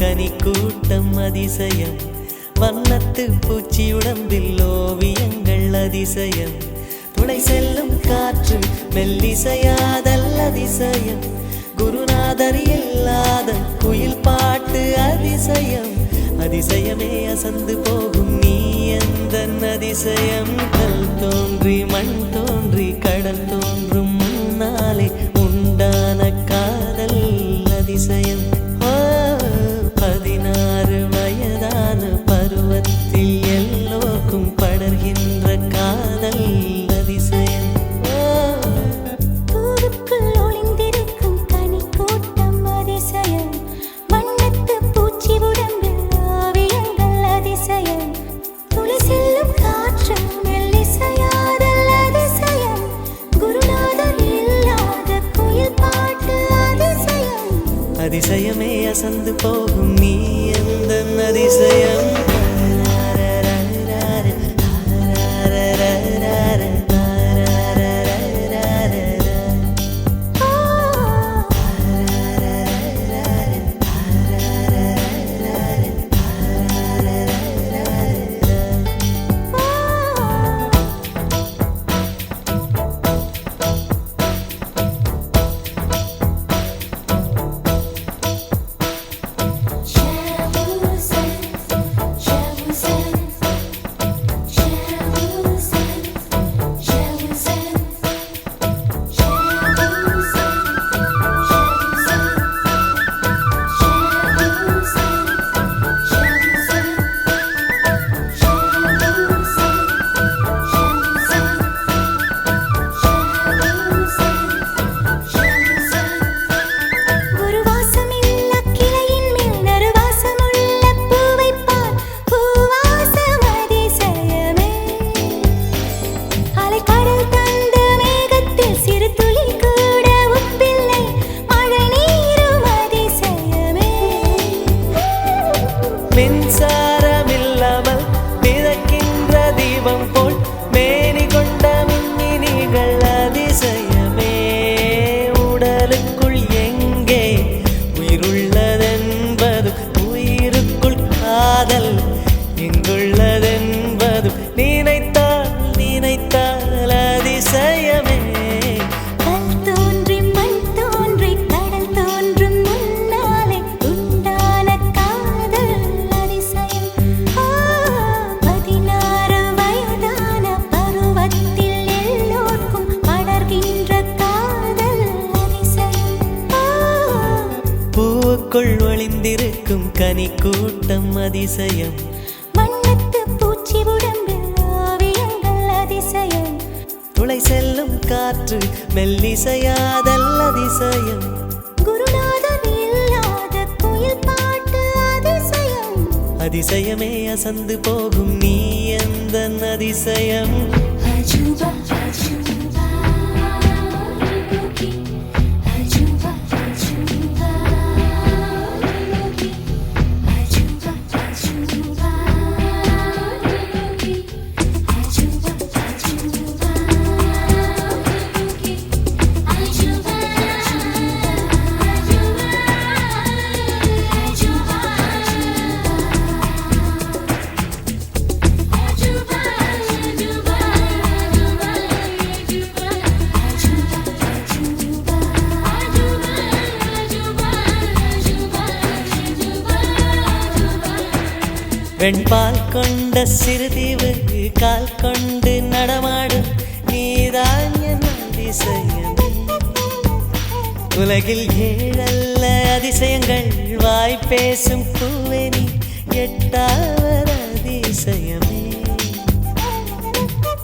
கனி கூட்டம் அதிசயம். வண்ணத்து பூச்சி உடம்பில் ஓவியங்கள் அதிசயம். துளை செல்லும் காற்று மெல்லிசையாதல் அதிசயம். குருநாதர் இல்லாத குயில் பாட்டு அதிசயம். அதிசயமே அசந்து போகும் நீ எந்த அதிசயம். கல் தோன்றி மண் தோன்றி கடல் தோன்றும் முன்னாலே உண்டான காதல் அதிசயம். 16 வயதான பருவத்தில் எல்லோருக்கும் படர்கின்ற காதல் அதிசயம். பூவுக்குள் ஒளிந்திருக்கும் கனி கூட்டம் அதிசயம். வண்ணத்து பூச்சி உடம்பில் ஓவியங்கள் அதிசயம். துளி செல்லும் காற்று மெல்லிசையாதல் அதிசயம். குருநாதர் இல்லாத குயில் பாட்டு அதிசயம். அதிசயமே அசந்து போகும் நீ எந்த அதிசயம். மின்சாரமில்லாமல் மிதக்கின்ற தீபம் போல் மேனி கொண்ட மின்மினிகள் அதிசயமே. உடலுக்குள் எங்கே உயிருள்ளதென்பது உயிருக்குள் காதல் எங்குள்ளதென்பது நினைத்தால் நினைத்தால் அதிசயமே. பூவுக்குள் ஒளிந்திருக்கும் கனி கூட்டம் அதிசயம். வண்ணத்து பூச்சி உடம்பில் ஓவியங்கள் அதிசயம். துளை செல்லும் காற்று மெல்லிசையாதல் அதிசயம். குருநாதர் இல்லாத குயில் பாட்டு அதிசயம். அதிசயமே அசந்து போகும் நீ எந்த அதிசயம். அஜூபா அஜூபா அஜூபா அஜூபா வெண்பால் கொண்ட சிறுதீவு கால் கொண்டு நடமாடும் நீதான் என் அதிசயம். உலகில் 7 அதிசயங்கள் வாய் பேசும் பூவெனி 8வது அதிசயமே.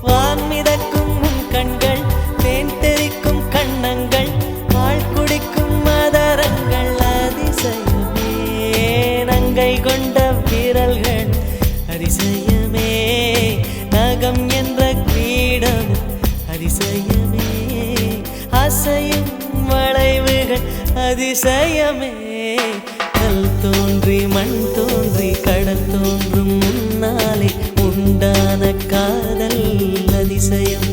வான் மிதக்கும் கண்கள் தேன் தெறிக்கும் கண்ணங்கள் பால் குடிக்கும் மதரங்கள் அதிசயமே. நங்கை கொண்ட விரல்கள் அதிசயமே. நகம் என்ற கிரீடம் அதிசயமே. அசையும் வளைவுகள் அதிசயமே. கல் தோன்றி மண் தோன்றி கடல் தோன்றும் முன்னாலே உண்டான காதல் அதிசயம்.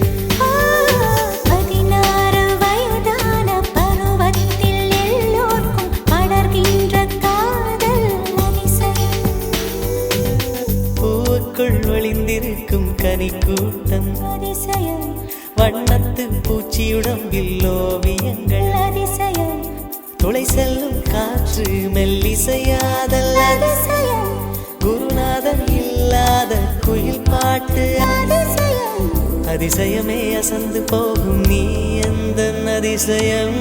16 வயதான பருவத்தில் எல்லோருக்கும் படர்கின்ற காதல் தனி கூட்டம் அதிசயம் வண்ணத்து பூச்சியுடம்பில் ஓவியங்கள் அதிசயம் துளை செல்லும் காற்று மெல்லிசையாதல் அதிசயம் குருநாதன் இல்லாத குயில் பாட்டு அதிசயம் அதிசயமே அசந்து போகும் நீ எந்த அதிசயம்